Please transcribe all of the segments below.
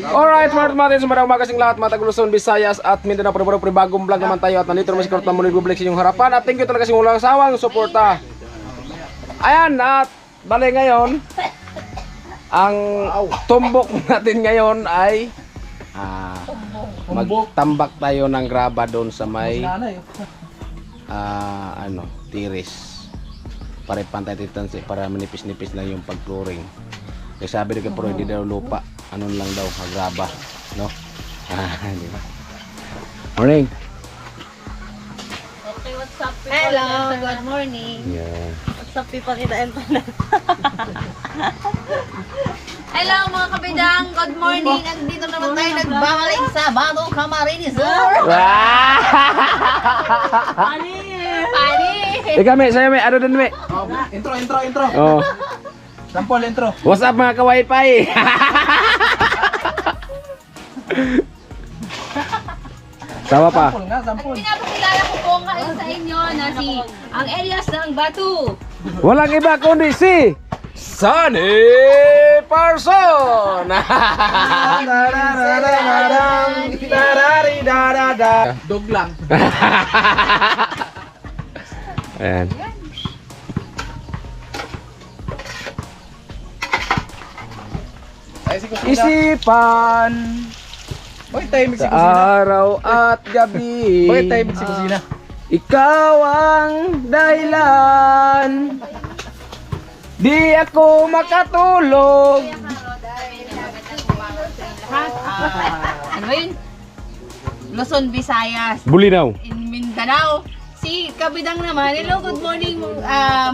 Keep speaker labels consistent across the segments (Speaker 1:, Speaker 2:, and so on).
Speaker 1: Alright, mga matin, sumara umaga sing lahat, mga taga-Luzon, Visayas at Mindanao. Pre bagong vlog naman tayo at nandito naman si Kurot na muli bubalik sa inyong harapan. At thank you talaga sa inyong walang sawang suporta. Ayan, at bali ngayon, ang tumbok natin ngayon ay magtambak tayo ng graba doon sa may tiris. Para pantay-titansi, para manipis-nipis lang yung pag-flooring. Kasi sabi ni Kapro, hindi daw lupa. Ano lang daw, graba. No? Di ba? Morning!
Speaker 2: Okay, what's up people?
Speaker 3: Hello, good morning.
Speaker 1: Yeah.
Speaker 2: What's up people? Kitain pa na. Hello mga kabidang, good morning. Andito naman tayo nagbabalik sa Bato Camarines Sur. Pani!
Speaker 1: Ika, me, sa'yo, me. Ano din, me?
Speaker 4: Intro.
Speaker 1: Oh.
Speaker 4: Sampol, intro.
Speaker 1: What's up, mga kawaii-pai? Sama pa.
Speaker 4: Sampol nga, sampol.
Speaker 2: Pinapakilala ko po ngayon sa inyo na si ang Elias ng Batu.
Speaker 1: Walang iba kundi si Sunny Person.
Speaker 4: Dog lang.
Speaker 1: Ayan.
Speaker 4: Ay, si Kusina.
Speaker 1: Isipan
Speaker 4: Bakit tahimik si
Speaker 1: sa
Speaker 4: Kusina?
Speaker 1: araw at gabi.
Speaker 4: Bakit tahimik si Kusina?
Speaker 1: Ikaw ang dahilan. Di ako makatulog.
Speaker 2: Ano yun? Luzon, Visayas,
Speaker 1: Bulinaw.
Speaker 2: in Mindanao. Si Kabidang naman, hello, good morning.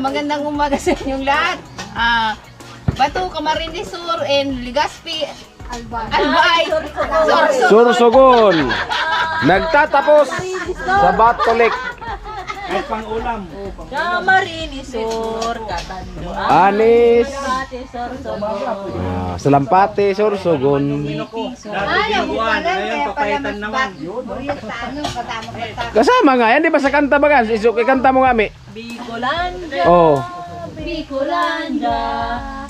Speaker 2: Magandang umaga sa inyong lahat. Batu Camarines Sur and Legazpi Albay.
Speaker 1: Sursogon. Nagtatapos sa Batolik.
Speaker 4: Ay, pang-ulam.
Speaker 2: Camarines Sur, Katando.
Speaker 1: Anis.
Speaker 2: Sorsogon.
Speaker 1: Salampate, Sursogon.
Speaker 4: Ngayon, papaitan naman.
Speaker 1: Kasama nga yan, di ba sa kanta ba guys? Ikanta mo nga, mi.
Speaker 2: Bicolanda,
Speaker 1: Oh.
Speaker 2: Bicolanda,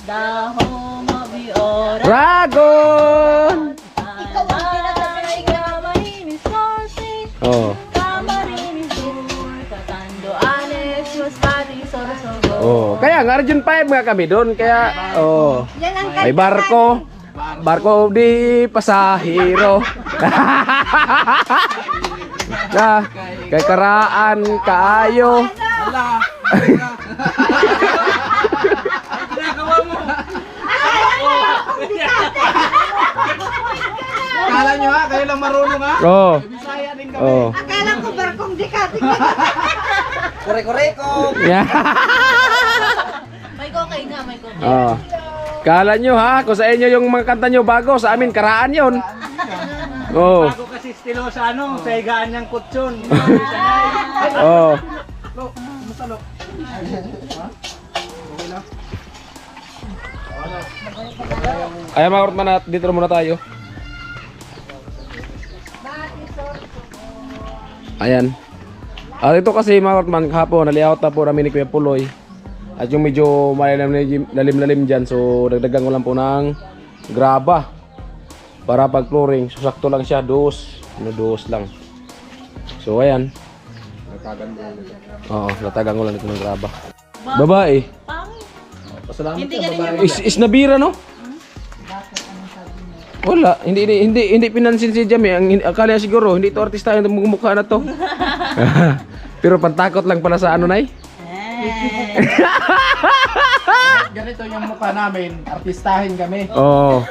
Speaker 2: dahong mabiora.
Speaker 1: Dragon.
Speaker 2: Ikaw ang tinatay, Camarines Sur,
Speaker 1: Oh.
Speaker 2: Camarines Sur, Katando, Anes, Yospati, Sorsogon.
Speaker 1: Oh, kaya nga Region 5 nga kami doon, kaya oh. May barko. Barko di pasahero. Kay karaan kaayo.
Speaker 4: Ala. Ginagawa mo. Kala nyo ha, kayo lang marunong ha.
Speaker 1: Oh.
Speaker 4: Bisaya din kami.
Speaker 1: Oh.
Speaker 3: Akala ko barkong dikati.
Speaker 4: Kore-koreko.
Speaker 1: Yeah.
Speaker 2: May kokay nga, may kokay.
Speaker 1: Oh. Kala nyo ha, kung sa inyo yung mga kanta nyo bago, sa amin karaan yon. Oh.
Speaker 4: Bago kasi estilo sa sa higaan niyang kutsyon.
Speaker 1: Oh.
Speaker 4: Lo, kumusta lo? Ha? Okay na?
Speaker 1: Ayan mga kurtman, dito muna tayo. Ayan. Ito kasi mga kurtman, hapon, naliawat na po namin ni Kuya Puloy. At yung medyo lalim-lalim dyan, so dagdagan ko lang po ng graba para pag flooring. So sakto lang siya, dos lang. So ayan. Oo, natagan ko lang ito ng graba. Babae.
Speaker 4: Pasalamat
Speaker 2: Hindi
Speaker 4: ka,
Speaker 2: ganun
Speaker 4: babae.
Speaker 1: Is nabira, no? Wala, hindi pinansin si Jamie. Ang akala niya siguro hindi to artista yung mukha na to. Pero pantakot lang pala sa ano, nay.
Speaker 4: Ganito yung mukha namin, artistahin kami.
Speaker 1: Oh.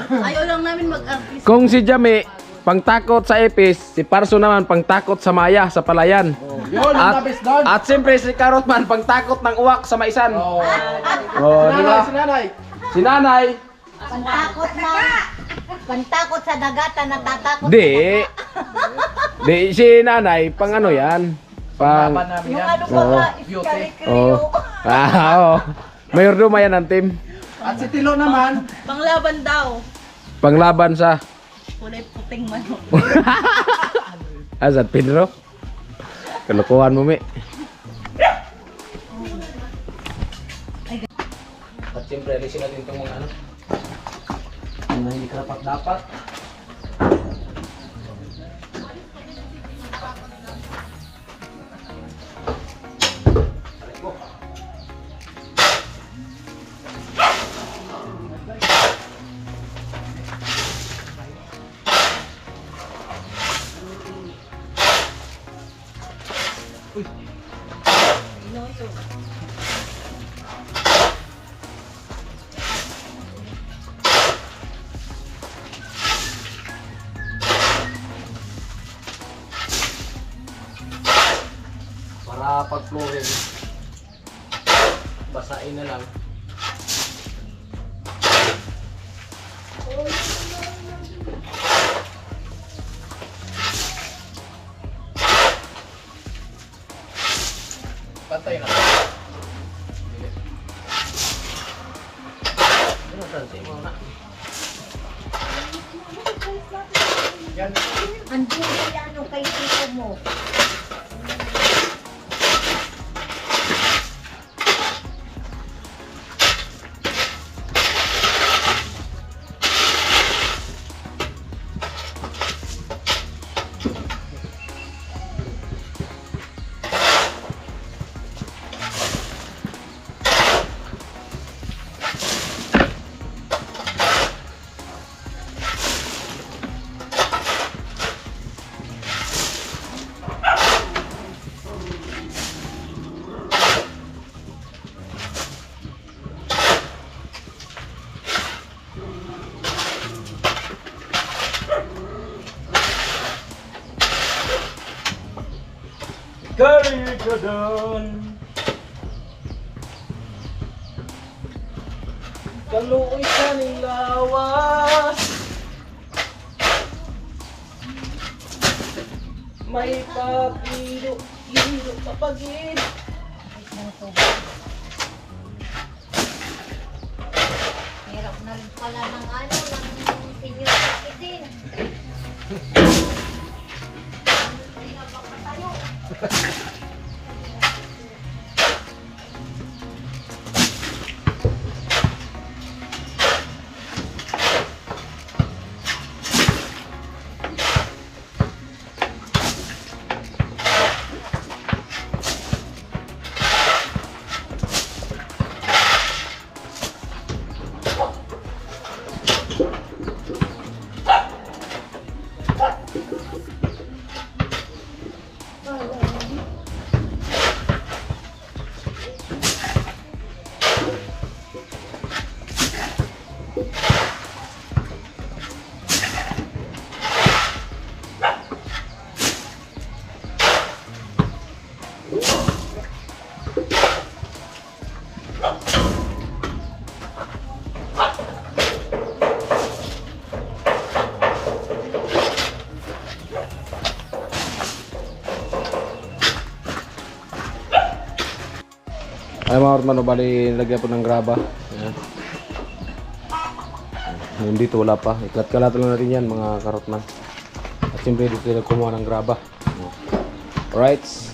Speaker 2: Ayaw lang namin mag-artist.
Speaker 1: Kung si Jamie pangtakot sa Epis, si Parso naman pangtakot sa Maya, sa Palayan.
Speaker 4: Yun, ang tabis doon.
Speaker 1: At siyempre si Karotman pangtakot ng uwak sa Maisan.
Speaker 4: Oh.
Speaker 1: Oh, di ba?
Speaker 4: Si nanay.
Speaker 1: Si Nanay,
Speaker 3: Pantakot na. Pantakot sa dagatan, natatakot.
Speaker 1: di. Di si Nanay pang ano yan? Pang
Speaker 4: Laban namin
Speaker 3: Yung
Speaker 4: yan.
Speaker 3: ano pa
Speaker 1: Oo.
Speaker 3: ba,
Speaker 4: Beauty.
Speaker 1: Oh. Oo. Mayordoma yan ang team.
Speaker 4: At si Tilo naman,
Speaker 2: Panglaban daw.
Speaker 1: Panglaban sa
Speaker 2: Kulay puting manok.
Speaker 1: Azad Pedro. Kalokohan mo, mi. At siyempre, alisin natin itong mga ano. na hindi karapat dapat. Para pag flooring, basain na lang. Pantay na. Ano tansi mo na? Yan.
Speaker 3: Andun kaya ano kay tito mo.
Speaker 1: Kari ka doon. Kaluoy ka ng lawas. May papiro papagid.
Speaker 3: Hirap na rin pala ng ano, ng senior citizen. Hindi na baka tayo.
Speaker 1: Ay mga orman, bali nilagyan po ng graba. Ayan. Yung dito wala pa. Iklat-kalat lang natin yan mga karotman. At siyempre dito sila kumuha ng graba. Alright.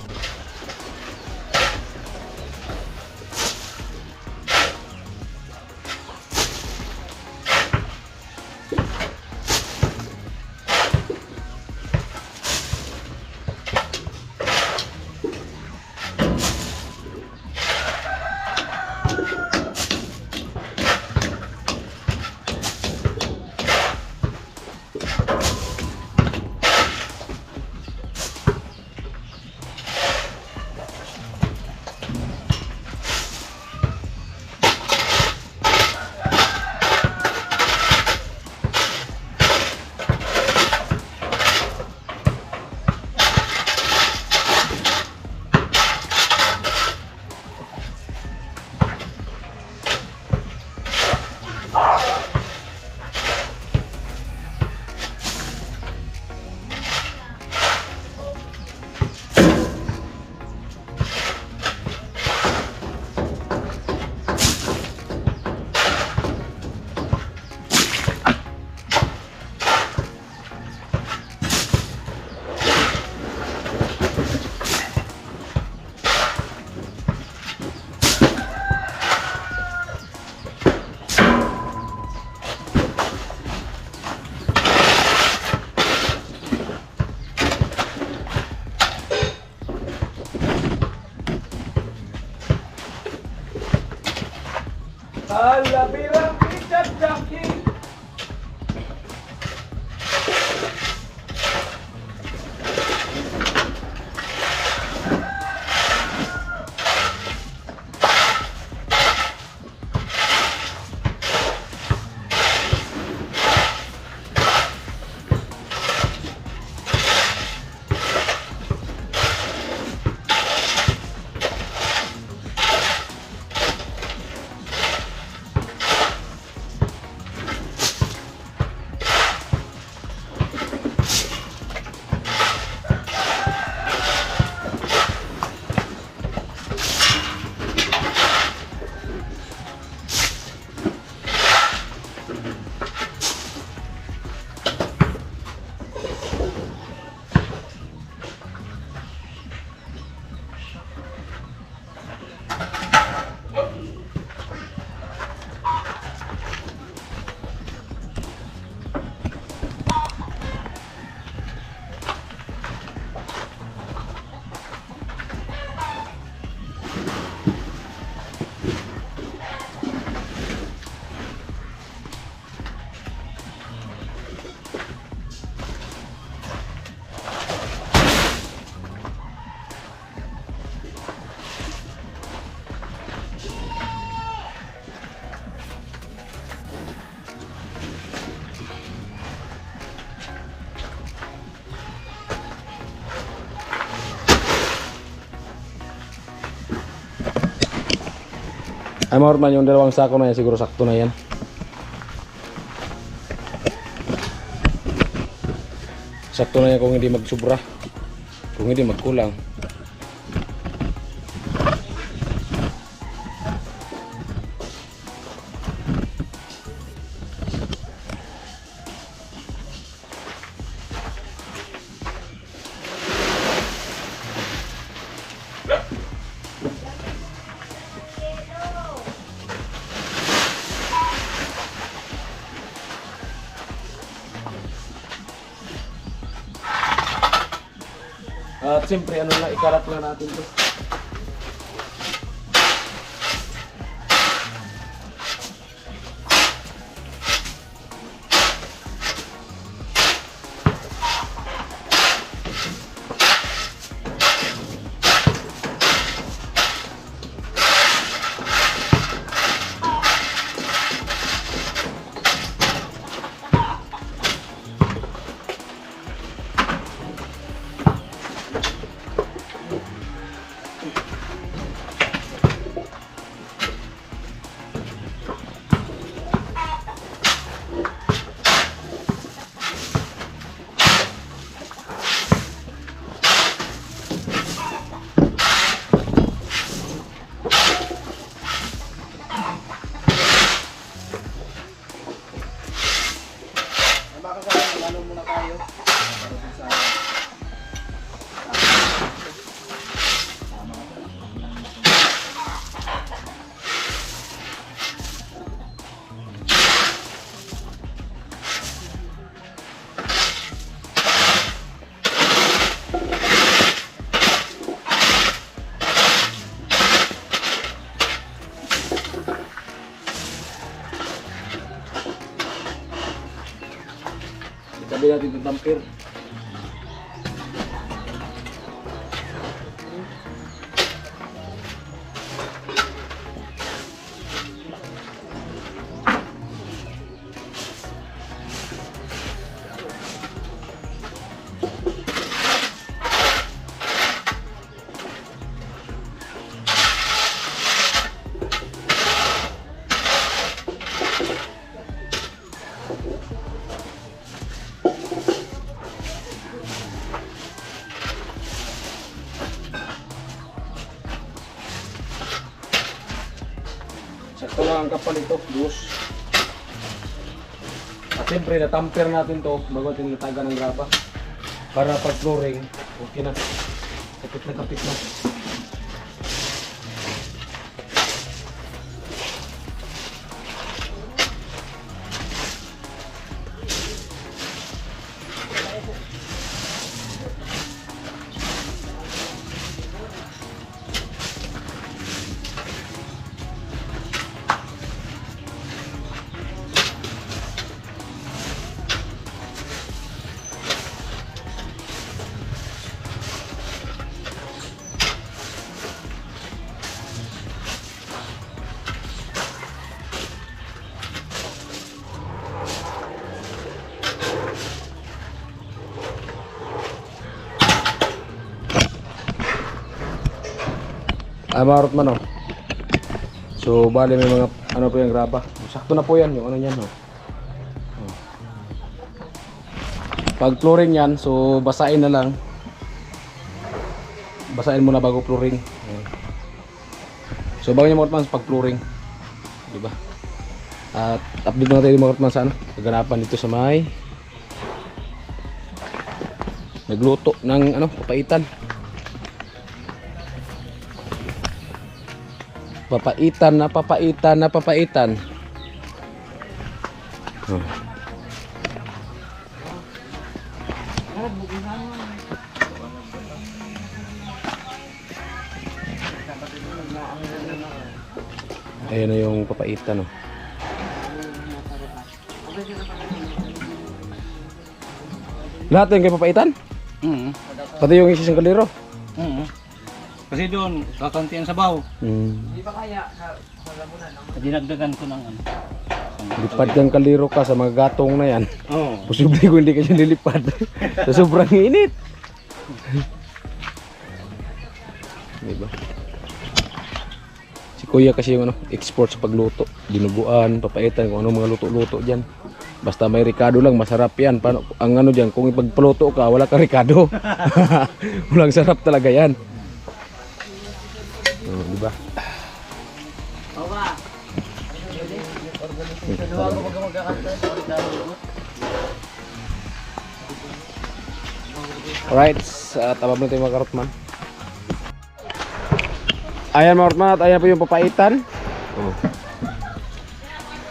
Speaker 1: Ay mga man, yung dalawang sako na yan, siguro sakto na yan. Sakto na yan kung hindi magsubra. Kung hindi magkulang. At siyempre, ano lang, ikalat lang natin to. Sabi natin itong tamper. Sakto lang ang kapal ito, dos. At siyempre, natamper natin to bago natin nataga ng graba. Para pag flooring, okay na. Kapit na kapit na. Marot man, oh. So bali may mga ano po yung graba. Sakto na po yan yung ano niyan, oh. Pag flooring yan, so basain na lang. Basain muna bago flooring. So bago niya mga man pag flooring, di ba? At update na tayo mga man sa ano, kaganapan dito sa may nagluto ng ano, papaitan. Papaitan na papaitan na papaitan. Ayan na yung papaitan, oh. Lahat yung kay papaitan? Pati yung isang kaliro?
Speaker 4: Kasi doon, kakantian sa baw.
Speaker 1: Di
Speaker 4: ba kaya dinagdagan ko ng ano?
Speaker 1: Lipad kang kaliro ka sa mga gatong na yan.
Speaker 4: Oo.
Speaker 1: Posible ko hindi ka dyan lilipad. Sa sobrang init. Diba? Si kuya kasi yung ano, export sa pagluto. Dinuguan, papaitan, kung ano mga luto-luto dyan. Basta may ricado lang, masarap yan. Paano, ang ano dyan, kung ipagpaluto ka, wala ka ricado. Walang sarap talaga yan. Oh, diba? Alright, tabab na tayo mga karotman. Ayan mga karotman, at ayan po yung papaitan. Oh.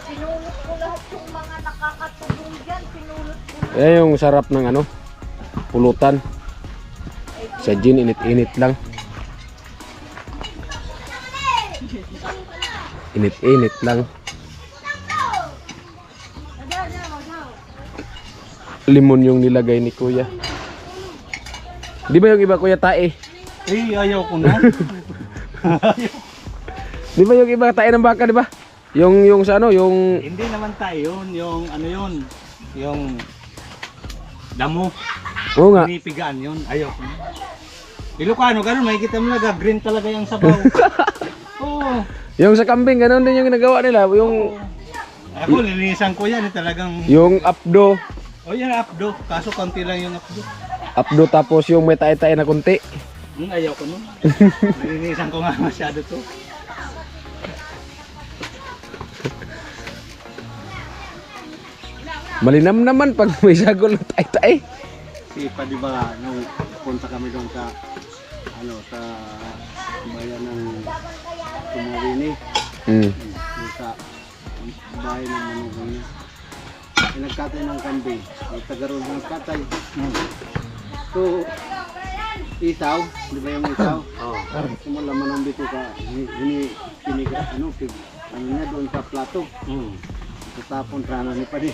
Speaker 3: Pinulot ko lahat yung mga nakakatulong dyan. Pinulot ko na.
Speaker 1: Ayan yung sarap ng ano, pulutan. Sa gin, init-init lang. Init-init lang. Limon yung nilagay ni kuya. Di ba yung iba kuya tae?
Speaker 4: Eh, ayaw ko na.
Speaker 1: Di ba yung iba tae ng baka, di ba? Yung sa ano, yung
Speaker 4: Hindi naman tayo yun. Yung ano yun. Yung damo.
Speaker 1: oo nga.
Speaker 4: Pinipigaan yun. Ayaw ko na. Ilocano, ganun. Makikita mo na, green talaga yung sabaw. Oo.
Speaker 1: Yung sa kambing, ganun din yung ginagawa nila. Yung
Speaker 4: Ako, linisan ko yan. Talagang,
Speaker 1: yung apdo.
Speaker 4: oh yan, apdo. Kaso konti lang yung apdo.
Speaker 1: Apdo tapos yung may tae-tae na kunti.
Speaker 4: Ayaw ko nun. Linisan ko nga masyado to.
Speaker 1: Malinam naman pag may sagol na tae-tae.
Speaker 5: Kasi pa di ba nung punta kami doon sa ano sa bayan ng Tumawini, doon sa bahay ng manugang niya. Nagkatay ng kambing, nagtagaroon ng katay. So, isaw, di ba yung isaw? Oo. Simula man ang bito ka, piniga, ano niya doon sa plato. Tatapon sana ni pa din.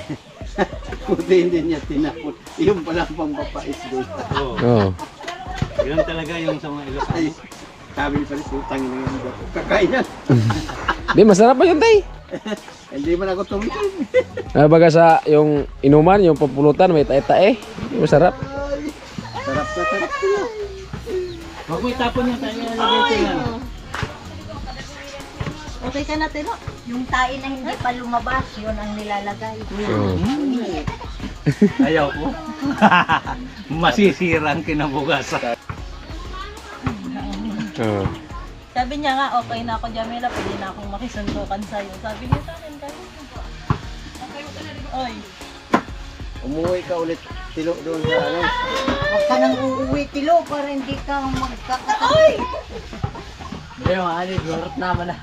Speaker 5: Kundi hindi niya tinapon. Yung pala pang papais doon.
Speaker 4: Oo.
Speaker 1: Oo.
Speaker 4: Ganun talaga yung sa mga Ilocano.
Speaker 5: Ay, sabi ni pa rin, utang na yan. Kakain yan.
Speaker 1: Di masarap pa yun tay.
Speaker 5: Hindi man ako tumitin.
Speaker 1: Baga sa yung inuman, yung papulutan, may tae-tae. Masarap.
Speaker 5: Sarap na sarap sila.
Speaker 4: Huwag mo itapon yung tayo na yan.
Speaker 3: Okay ka na, Tino? Yung tae na hindi pa lumabas, yun ang nilalagay.
Speaker 4: Ayaw ko. Masisirang kinabukasan.
Speaker 1: Oo.
Speaker 6: Sabi niya nga, okay na ako, Jamila, pwede na akong makisuntukan sa'yo. Sabi niya sa akin, kaya. Oy.
Speaker 5: Umuwi ka ulit tilo doon sa ano.
Speaker 3: Huwag ka nang uuwi, Tilo, para hindi ka magkakataoy!
Speaker 4: Pero ano, durot naman na.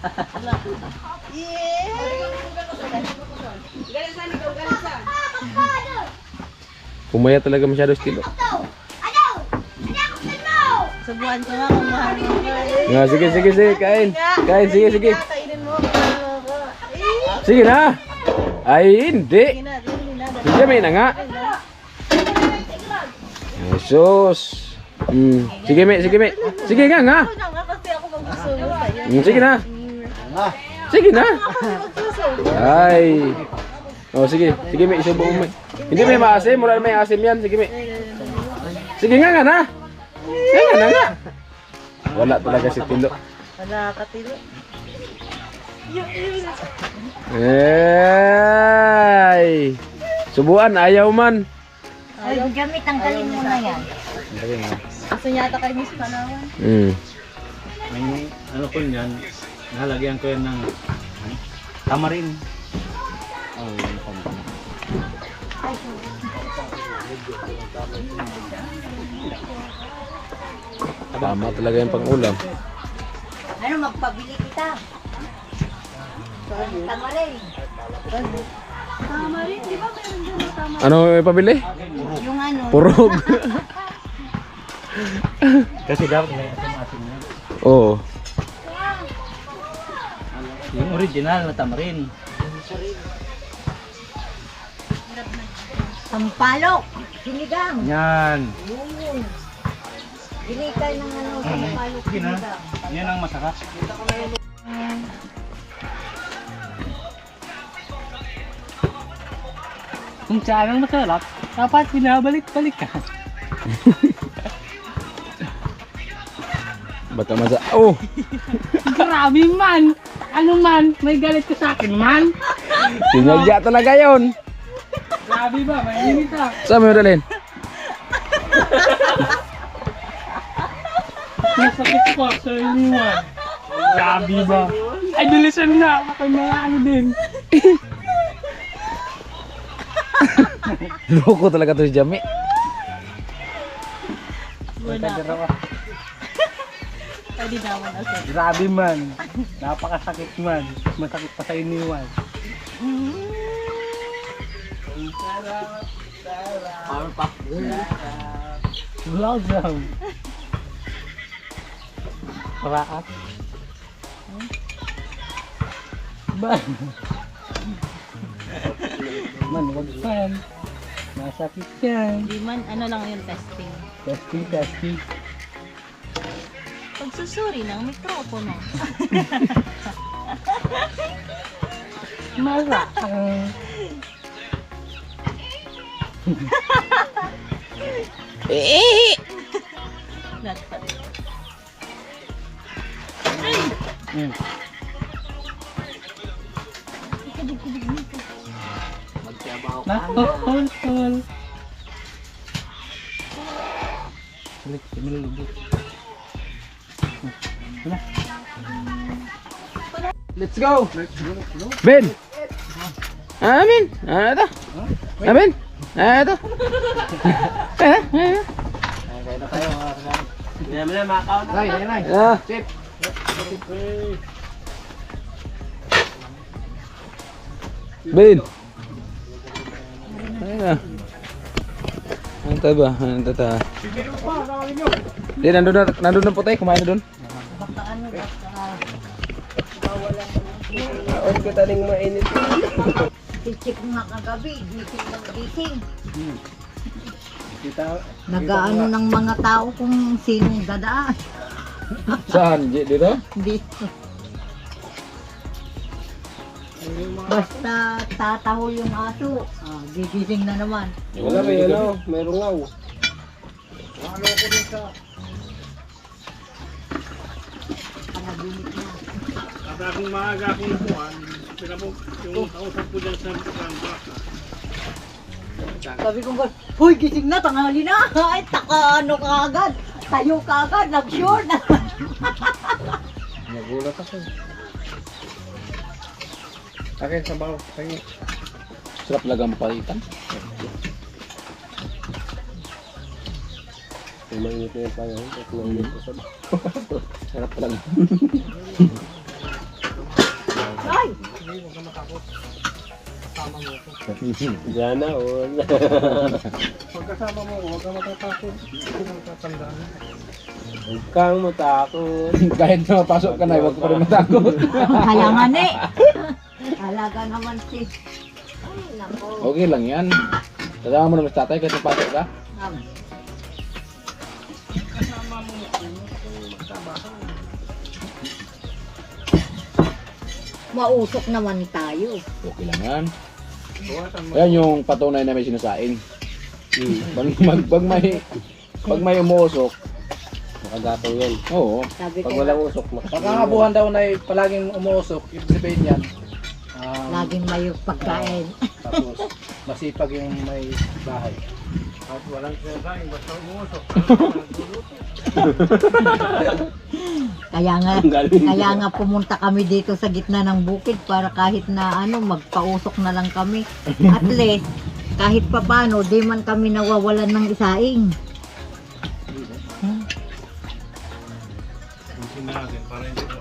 Speaker 1: Pumaya talaga masyado estilo.
Speaker 6: Subuhan ko nga kung mahal mo ko.
Speaker 1: Nga, sige, sige, sige, kain. Kain, sige, sige.
Speaker 6: Kainin mo, mahal mo ko.
Speaker 1: Sige na. Ay, hindi.
Speaker 6: Sige na, dali na.
Speaker 1: Sige, may na nga. Jesus. Sige, me, sige, me. Sige nga, nga.
Speaker 6: Ako na nga kasi ako magsusubo sa'yo.
Speaker 1: Sige na. Sige na. Ay. Oh, sige. Sige, me, isubo mo. Hindi may maasim, mura may asim yan. Sige, me. Sige nga na. Sige nga na nga. Wala talaga si Tilo.
Speaker 6: Wala ka, Tilo.
Speaker 1: Ay. Subuan, ayaw man.
Speaker 3: Ay, gamit, tanggalin mo na yan.
Speaker 6: Gusto niya ata kay Miss Panawan.
Speaker 4: May ano ko yan, nalagyan ko yan ng tamarin.
Speaker 1: Tama talaga yung pang-ulam.
Speaker 3: Ano, magpabili kita? Tamarin.
Speaker 6: Tamarin, di ba meron dyan na tama?
Speaker 1: Ano ipabili?
Speaker 3: Yung ano,
Speaker 1: Purog.
Speaker 4: Kasi dapat may asim-asim yan.
Speaker 1: Oo.
Speaker 4: Yung original na tamarin.
Speaker 3: sampalok, sinigang.
Speaker 4: Yan.
Speaker 3: Yun. Bili tayo ng ano, sampalok,
Speaker 4: Sige na.
Speaker 3: sinigang.
Speaker 4: Yan ang masarap. Kung saan ang masarap, dapat binabalik-balik ka.
Speaker 1: Baka masa... Oh!
Speaker 4: Grabe man! Ano man? May galit ka sa akin man?
Speaker 1: Sinadya talaga yun.
Speaker 4: Grabe ba? Mainit ah.
Speaker 1: Saan mo dalhin?
Speaker 4: Masakit ko sa iniwan. Grabe ba? Ay, bilisan na. Ako'y mga ano din.
Speaker 1: Loko talaga to si Jami.
Speaker 6: Wala ko. Pwede naman na sir.
Speaker 4: Grabe man. Napakasakit man. Masakit pa sa iniwan. Welcome. Paraat. Ba? Man, wag man. Masakit yan.
Speaker 6: Hindi man, ano lang yung testing.
Speaker 4: Testing.
Speaker 6: Pagsusuri ng mikropono.
Speaker 4: Mara.
Speaker 6: Not pa.
Speaker 4: Nakahol-hol. Balik, malulubot.
Speaker 1: Let's go. Ben. Amin. Ito. Amin. Ito. Ah. Ben. Ayun na. Ano tayo ba? Ano tayo? Di, nandun na po tayo. Kumain na dun.
Speaker 3: Check nga kagabi, gising ng gising. Nag-aano ng mga tao kung sinong dadaan.
Speaker 1: Saan? Dito?
Speaker 3: Dito. Basta tatahol yung aso, gigising na naman.
Speaker 1: Wala may ano, may rungaw.
Speaker 3: Panaginip na.
Speaker 4: Kung maaga akong nakuhan, yung kausap ko dyan sa baka.
Speaker 3: Sabi ko ba, hoy gising na, tanghali na. Ay, ano ka agad. Tayo ka agad, nag-sure na.
Speaker 1: Nagulat ako. Akin sa baw. Sarap talaga mapalitan. Mainit na yung panahon. Sarap talaga.
Speaker 3: Ay,
Speaker 1: Diyan na, oh.
Speaker 4: Pagkasama mo, huwag ka matatakot. Huwag ka matatandaan.
Speaker 1: Huwag kang matakot. Kahit na mapasok ka na, huwag ka pa rin matakot.
Speaker 3: kaya nga ne. Talaga naman si. Ay, nako.
Speaker 1: Okay lang yan. Kasama mo naman sa tatay kahit mapasok ka.
Speaker 3: Mausok naman tayo.
Speaker 1: Okay lang yan. Yan yung patunay na may sinusain. Pag may umuusok, makagato yan. Oo.
Speaker 3: Sabi
Speaker 1: Pag
Speaker 3: ko,
Speaker 1: walang usok, pagkakabuhan daw na palaging umuusok, ibig sabihin yan.
Speaker 3: laging may pagkain.
Speaker 1: Tapos masipag yung may bahay.
Speaker 4: At walang sinasaing, basta umusok.
Speaker 3: Kaya nga pumunta kami dito sa gitna ng bukid para kahit na ano, magpausok na lang kami. At least, kahit papano, di man kami nawawalan ng isaing.
Speaker 4: natin para hindi po.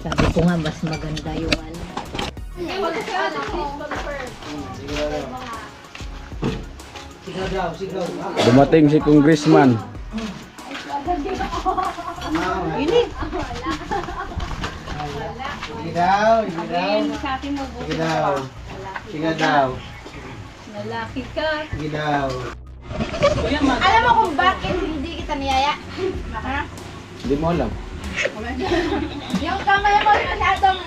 Speaker 3: Sabi ko nga, mas maganda yung ano.
Speaker 1: Dumating si Congressman.
Speaker 3: Ini.
Speaker 5: Sige daw, sige daw. Sige daw. Sige daw.
Speaker 2: Lalaki ka.
Speaker 5: Sige daw.
Speaker 2: Alam mo kung bakit hindi kita niyaya? Ha?
Speaker 1: Hindi mo alam.
Speaker 2: Yung kamay mo masyadong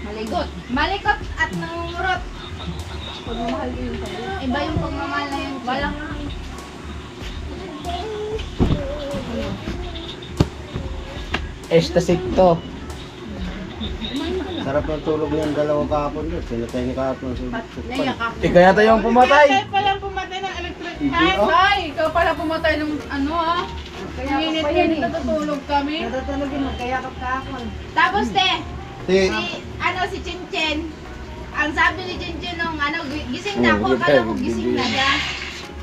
Speaker 2: maligot. Malikot at nangungurot. Pagmamahal din yung iba yung pagmamahal na yun. Walang
Speaker 1: Estasik to.
Speaker 5: Sarap ng tulog niyan dalawang kahapon doon. Sinatay ni kahapon sa
Speaker 1: Ikaw yata yung pumatay.
Speaker 2: Kaya pala pumatay ng electric fan. Ay, ikaw pala pumatay ng ano ah. Minit-minit natutulog kami.
Speaker 3: Natutulogin mo, kaya kapkakon.
Speaker 2: Tapos te,
Speaker 5: Si,
Speaker 2: si Chinchin, ang sabi ni Chinchin nung gising na ako, akala ko gising na siya.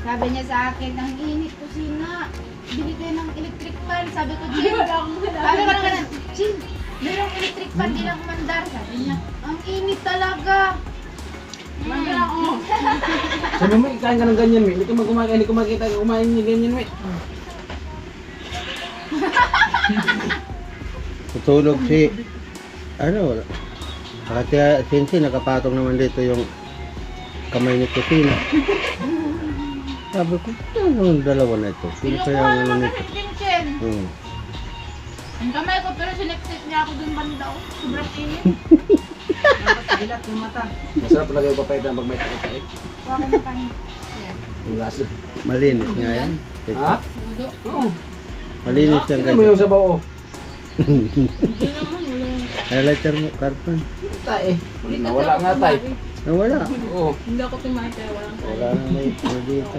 Speaker 2: Sabi niya sa akin, ang init ko sina. Bili kayo ng electric fan. Sabi ko, Chin. Sabi ko na ganun, Chin, mayroong electric fan din ang mandar. Sabi niya, ang init talaga. Mandar ako.
Speaker 1: Sabi mo, ikain ka ng ganyan, May. Hindi ka magkumain, hindi ko makita ka kumain ng ganyan, May.
Speaker 5: tutulog si, ano, kaya sinsi nakapatong naman dito yung kamay ni Kusina. Sabi ko, ano yung dalawa na ito? Sino kaya
Speaker 2: Kinukuha
Speaker 5: ang ano
Speaker 2: naman
Speaker 5: nito?
Speaker 2: ni Chinchin.
Speaker 5: Hmm.
Speaker 2: Ang kamay ko, pero sinexit niya ako dun banda. Sobrang init.
Speaker 1: Masarap talaga yung papayad na pag may takit-takit.
Speaker 2: Huwag ko na kanin.
Speaker 1: Yung lasa.
Speaker 5: Malinis nga yan.
Speaker 1: Ha? Oo.
Speaker 5: Malinis yan
Speaker 1: Tignan mo yung
Speaker 5: guys.
Speaker 1: sabaw, oh.
Speaker 5: Highlighter mo, Carpan.
Speaker 1: Tay. Nawala nga, tay.
Speaker 5: Nawala.
Speaker 1: Oo.
Speaker 6: Hindi ako tumahin kaya walang
Speaker 5: Wala na may ano dito.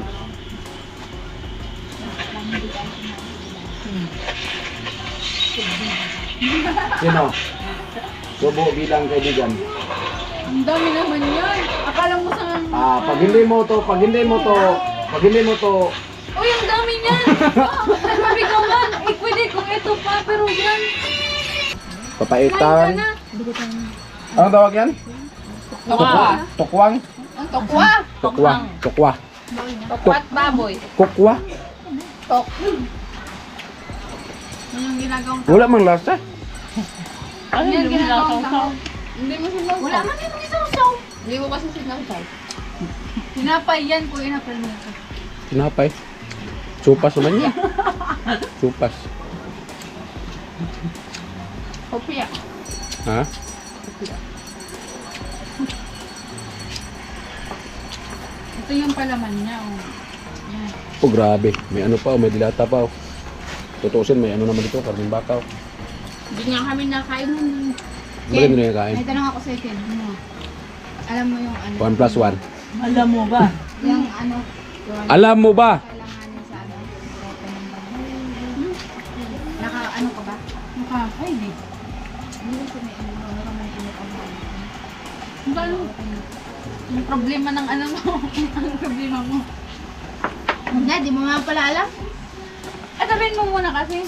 Speaker 1: Sino? Subo bilang kaibigan.
Speaker 2: Ang dami naman yan. Akala mo sa...
Speaker 1: Pag hindi mo to, pag hindi mo to,
Speaker 2: Uy, ang dami niyan! Sabi ko man, pwede kung ito pa, pero yan.
Speaker 1: papaitan. Anong tawag yan?
Speaker 2: Tokwa.
Speaker 1: Tukwang?
Speaker 2: Ang tokwa.
Speaker 1: Tukwa. Tukwa.
Speaker 2: Tokwa at baboy.
Speaker 1: Kukwa?
Speaker 2: Tok. Ano yung ginagawang
Speaker 1: Wala mang lasa.
Speaker 6: Ano
Speaker 2: Yan,
Speaker 6: yung
Speaker 2: ginagawang
Speaker 6: ginagawa
Speaker 2: tao. Hindi mo sinawsaw. Wala man yung sinawsaw. Hindi mo kasi sinawsaw. Sinapay yan, kuya na pala nito.
Speaker 1: Sinapay. Supas naman niya. Supas.
Speaker 2: Kopya.
Speaker 1: Ha?
Speaker 2: Ito yung palaman niya, oh. Yan.
Speaker 1: Oh, grabe. May ano pa, oh, may dilata pa. Oh. Tutusin, may ano naman dito, karning bakaw.
Speaker 2: Hindi nga kami nakain nun.
Speaker 1: Balik mo na yung kain.
Speaker 2: May tanong ako sa'yo, Ken. Ano? Alam mo yung ano?
Speaker 1: 1 plus 1.
Speaker 6: Alam mo ba?
Speaker 2: Yung ano? Yung
Speaker 1: Alam mo ba?
Speaker 2: kailanganin sa ano? Roto ng bahay. Naka ano ka ba?
Speaker 6: Mukha. Ay, di.
Speaker 2: Hindi kasi may ano, may init ang bahay.
Speaker 6: Ang gano'n.
Speaker 2: Yung problema ng ano mo. Ang problema mo. Hindi, di mo nga pala alam. Sabihin mo muna kasi.